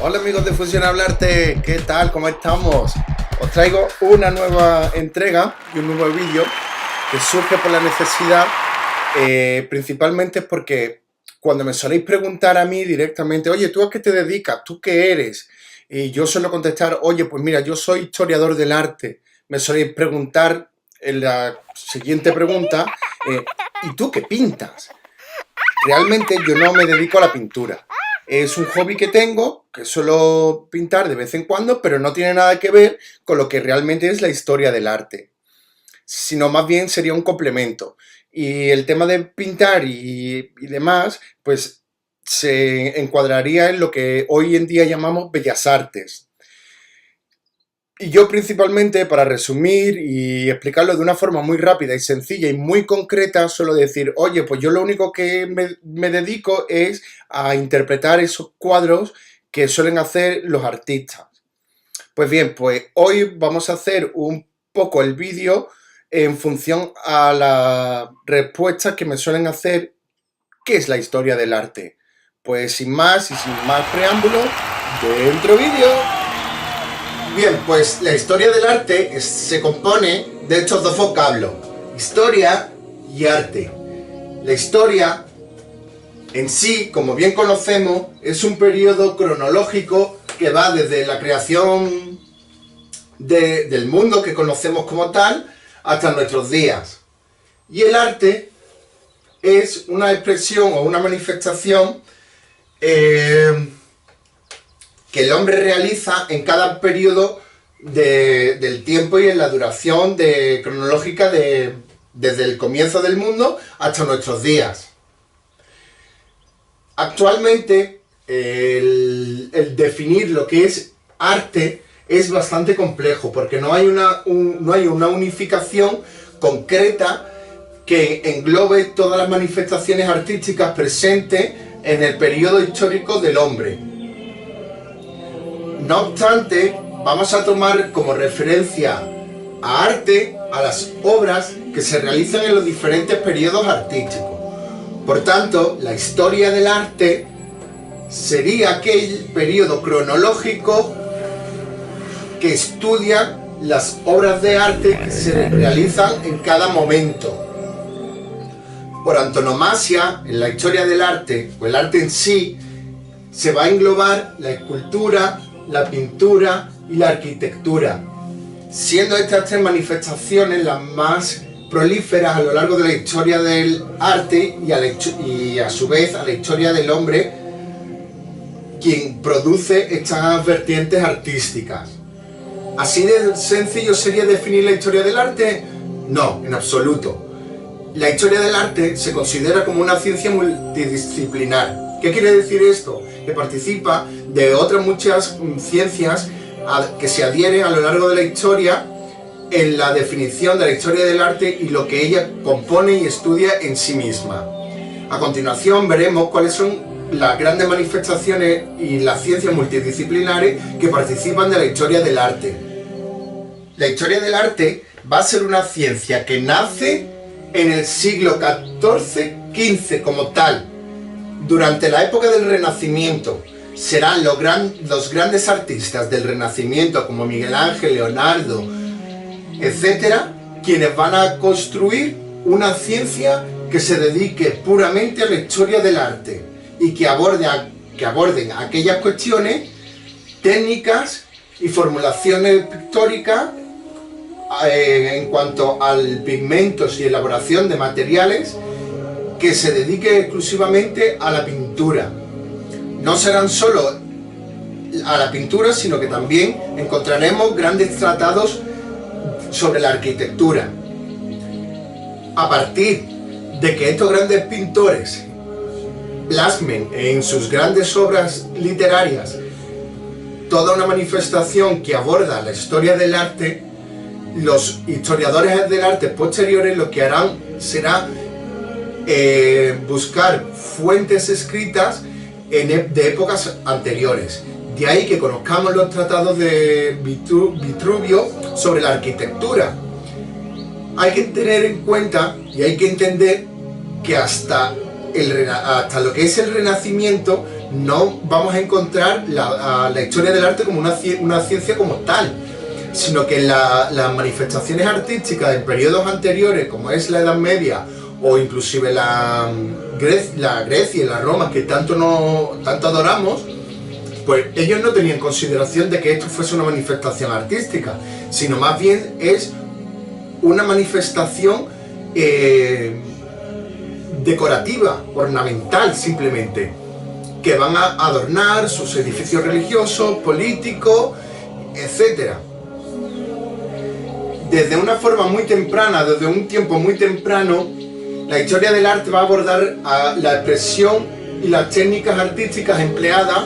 Hola amigos de Fusión Hablarte, ¿qué tal? ¿Cómo estamos? Os traigo una nueva entrega y un nuevo vídeo que surge por la necesidad, principalmente porque cuando me soléis preguntar a mí directamente, oye, ¿tú a qué te dedicas? ¿Tú qué eres? Y yo suelo contestar, oye, pues mira, yo soy historiador del arte. Me soléis preguntar en la siguiente pregunta, ¿y tú qué pintas? Realmente yo no me dedico a la pintura. Es un hobby que tengo, que suelo pintar de vez en cuando, pero no tiene nada que ver con lo que realmente es la historia del arte, sino más bien sería un complemento. Y el tema de pintar y demás, pues se encuadraría en lo que hoy en día llamamos bellas artes. Y yo principalmente, para resumir y explicarlo de una forma muy rápida y sencilla y muy concreta, suelo decir, oye, pues yo lo único que me dedico es a interpretar esos cuadros que suelen hacer los artistas. Pues bien, pues hoy vamos a hacer un poco el vídeo en función a las respuestas que me suelen hacer, ¿qué es la historia del arte? Pues sin más y sin más preámbulo, dentro vídeo. Bien, pues la historia del arte se compone de estos dos vocablos, historia y arte. La historia en sí, como bien conocemos, es un periodo cronológico que va desde la creación del mundo que conocemos como tal hasta nuestros días. Y el arte es una expresión o una manifestación que el hombre realiza en cada periodo del tiempo y en la duración cronológica desde el comienzo del mundo hasta nuestros días. Actualmente, el definir lo que es arte es bastante complejo porque no hay una unificación concreta que englobe todas las manifestaciones artísticas presentes en el periodo histórico del hombre. No obstante, vamos a tomar como referencia a arte a las obras que se realizan en los diferentes periodos artísticos. Por tanto, la historia del arte sería aquel periodo cronológico que estudia las obras de arte que se realizan en cada momento. Por antonomasia, en la historia del arte, o el arte en sí, se va a englobar la escultura, la pintura y la arquitectura, siendo estas tres manifestaciones las más prolíferas a lo largo de la historia del arte y a su vez a la historia del hombre, quien produce estas vertientes artísticas. ¿Así de sencillo sería definir la historia del arte? No, en absoluto. La historia del arte se considera como una ciencia multidisciplinar. ¿Qué quiere decir esto? Que participa de otras muchas ciencias que se adhieren a lo largo de la historia en la definición de la historia del arte y lo que ella compone y estudia en sí misma. A continuación veremos cuáles son las grandes manifestaciones y las ciencias multidisciplinares que participan de la historia del arte. La historia del arte va a ser una ciencia que nace en el siglo XIV-XV como tal. Durante la época del Renacimiento serán los grandes artistas del Renacimiento como Miguel Ángel, Leonardo, etcétera, quienes van a construir una ciencia que se dedique puramente a la historia del arte y que aborden aquellas cuestiones técnicas y formulaciones pictóricas en cuanto al pigmentos y elaboración de materiales, que se dedique exclusivamente a la pintura. No serán solo a la pintura, sino que también encontraremos grandes tratados sobre la arquitectura. A partir de que estos grandes pintores plasmen en sus grandes obras literarias toda una manifestación que aborda la historia del arte, los historiadores del arte posteriores lo que harán será buscar fuentes escritas de épocas anteriores. De ahí que conozcamos los tratados de Vitruvio sobre la arquitectura. Hay que tener en cuenta y hay que entender que hasta lo que es el Renacimiento, no vamos a encontrar la historia del arte como una ciencia como tal, sino que las manifestaciones artísticas en periodos anteriores, como es la Edad Media, o inclusive la Grecia y la Roma, que tanto adoramos, pues ellos no tenían consideración de que esto fuese una manifestación artística, sino más bien es una manifestación decorativa, ornamental simplemente, que van a adornar sus edificios religiosos, políticos, etc. Desde una forma muy temprana, desde un tiempo muy temprano, la historia del arte va a abordar la expresión y las técnicas artísticas empleadas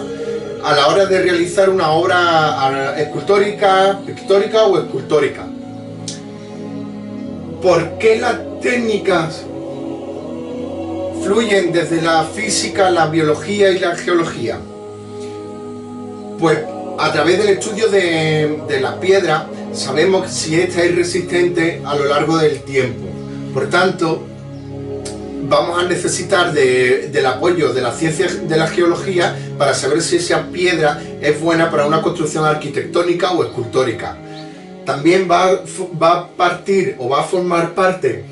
a la hora de realizar una obra escultórica, pictórica o escultórica. ¿Por qué las técnicas fluyen desde la física, la biología y la geología? Pues a través del estudio de la piedra sabemos si esta es resistente a lo largo del tiempo. Por tanto, vamos a necesitar del apoyo de la ciencia de la geología para saber si esa piedra es buena para una construcción arquitectónica o escultórica. También va a partir o va a formar parte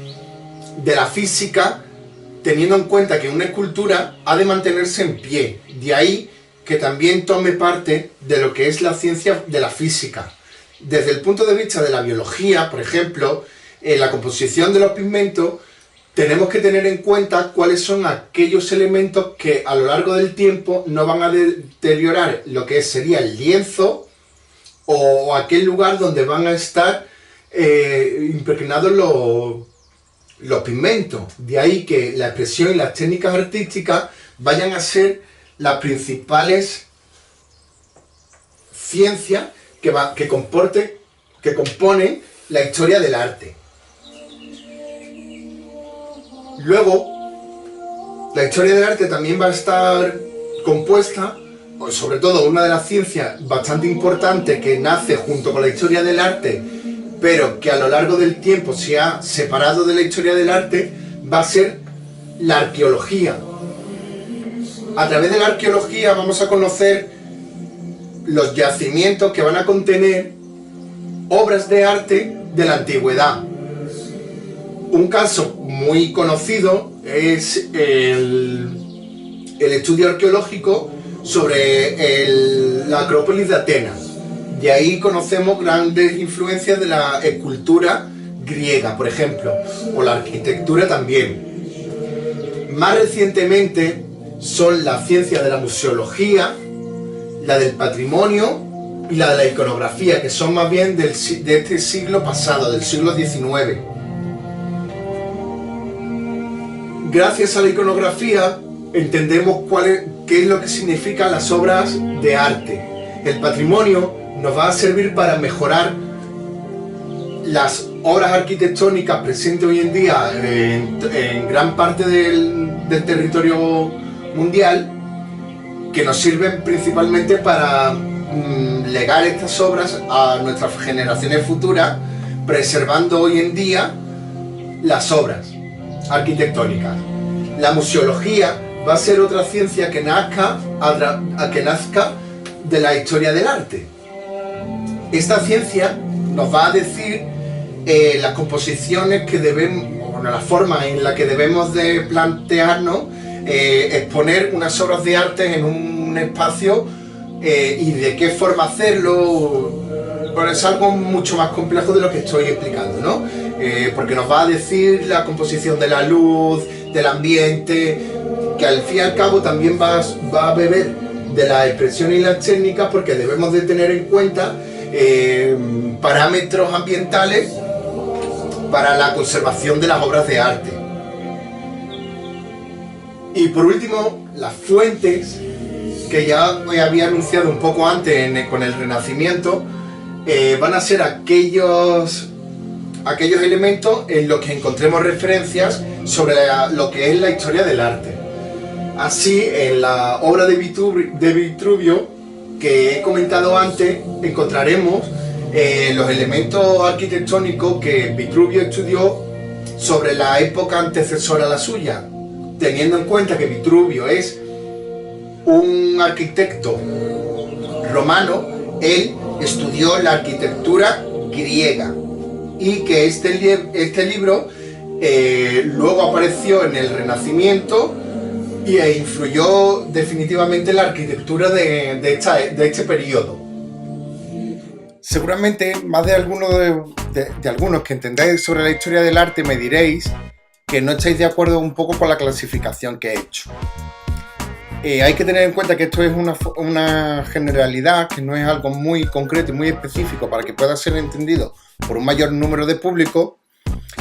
de la física, teniendo en cuenta que una escultura ha de mantenerse en pie. De ahí que también tome parte de lo que es la ciencia de la física. Desde el punto de vista de la biología, por ejemplo, en la composición de los pigmentos, tenemos que tener en cuenta cuáles son aquellos elementos que a lo largo del tiempo no van a deteriorar lo que sería el lienzo o aquel lugar donde van a estar impregnados los pigmentos. De ahí que la expresión y las técnicas artísticas vayan a ser las principales ciencias que componen la historia del arte. Luego, la historia del arte también va a estar compuesta, sobre todo una de las ciencias bastante importantes que nace junto con la historia del arte, pero que a lo largo del tiempo se ha separado de la historia del arte, va a ser la arqueología. A través de la arqueología vamos a conocer los yacimientos que van a contener obras de arte de la antigüedad. Un caso muy conocido es el estudio arqueológico sobre la Acrópolis de Atenas. De ahí conocemos grandes influencias de la escultura griega, por ejemplo, o la arquitectura también. Más recientemente son las ciencias de la museología, la del patrimonio y la de la iconografía, que son más bien de este siglo pasado, del siglo XIX. Gracias a la iconografía entendemos qué es lo que significan las obras de arte. El patrimonio nos va a servir para mejorar las obras arquitectónicas presentes hoy en día en gran parte del territorio mundial, que nos sirven principalmente para legar estas obras a nuestras generaciones futuras, preservando hoy en día las obras arquitectónicas. La museología va a ser otra ciencia que nazca de la historia del arte. Esta ciencia nos va a decir las composiciones que debemos, bueno, la forma en la que debemos de plantearnos exponer unas obras de arte en un espacio y de qué forma hacerlo. Bueno, es algo mucho más complejo de lo que estoy explicando, ¿no? Porque nos va a decir la composición de la luz, del ambiente, que al fin y al cabo también va a beber de la expresión y las técnicas, porque debemos de tener en cuenta parámetros ambientales para la conservación de las obras de arte. Y por último, las fuentes, que ya os había anunciado un poco antes con el Renacimiento, van a ser aquellos elementos en los que encontremos referencias sobre lo que es la historia del arte. Así, en la obra de Vitruvio, que he comentado antes, encontraremos los elementos arquitectónicos que Vitruvio estudió sobre la época antecesora a la suya, teniendo en cuenta que Vitruvio es un arquitecto romano, él estudió la arquitectura griega y que este libro luego apareció en el Renacimiento e influyó definitivamente en la arquitectura de este periodo. Seguramente más de algunos que entendáis sobre la historia del arte me diréis que no estáis de acuerdo un poco con la clasificación que he hecho. Hay que tener en cuenta que esto es una generalidad, que no es algo muy concreto y muy específico para que pueda ser entendido por un mayor número de público,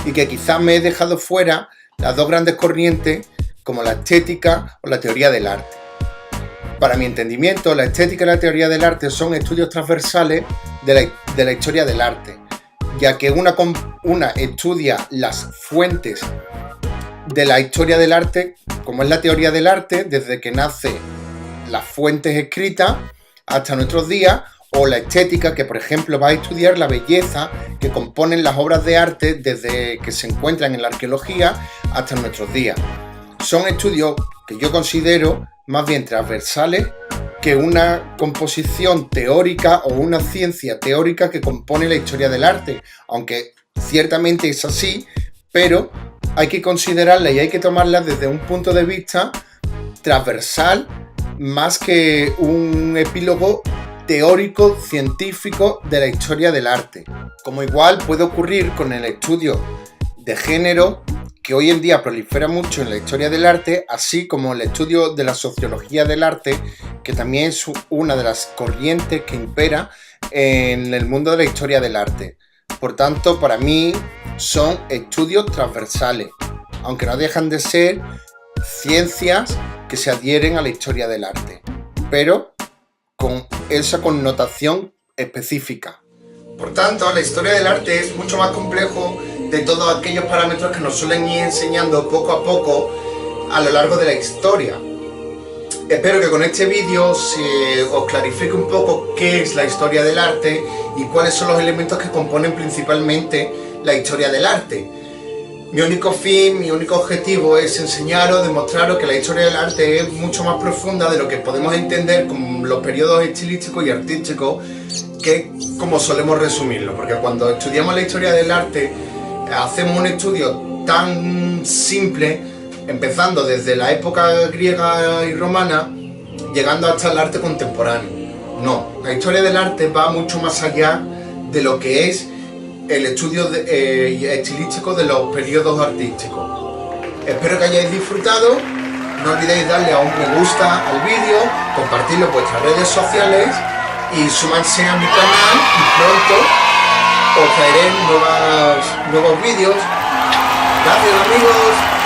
y que quizás me he dejado fuera las dos grandes corrientes como la estética o la teoría del arte. Para mi entendimiento, la estética y la teoría del arte son estudios transversales de la historia del arte, ya que una estudia las fuentes de la historia del arte, como es la teoría del arte, desde que nace las fuentes escritas hasta nuestros días, o la estética, que por ejemplo va a estudiar la belleza que componen las obras de arte desde que se encuentran en la arqueología hasta nuestros días. Son estudios que yo considero más bien transversales que una composición teórica o una ciencia teórica que compone la historia del arte, aunque ciertamente es así, pero hay que considerarla y hay que tomarla desde un punto de vista transversal más que un epílogo teórico científico de la historia del arte. Como igual puede ocurrir con el estudio de género, que hoy en día prolifera mucho en la historia del arte, así como el estudio de la sociología del arte, que también es una de las corrientes que impera en el mundo de la historia del arte. Por tanto, para mí son estudios transversales, aunque no dejan de ser ciencias que se adhieren a la historia del arte, pero con esa connotación específica. Por tanto, la historia del arte es mucho más complejo de todos aquellos parámetros que nos suelen ir enseñando poco a poco a lo largo de la historia. Espero que con este vídeo os clarifique un poco qué es la historia del arte y cuáles son los elementos que componen principalmente la historia del arte. Mi único fin, mi único objetivo es enseñaros, demostraros que la historia del arte es mucho más profunda de lo que podemos entender con los periodos estilísticos y artísticos, que como solemos resumirlo, porque cuando estudiamos la historia del arte hacemos un estudio tan simple, empezando desde la época griega y romana, llegando hasta el arte contemporáneo. No, la historia del arte va mucho más allá de lo que es el estudio estilístico de los periodos artísticos. Espero que hayáis disfrutado, no olvidéis darle a un me gusta al vídeo, compartirlo en vuestras redes sociales y sumarse a mi canal, y pronto os traeré nuevos vídeos. Gracias amigos.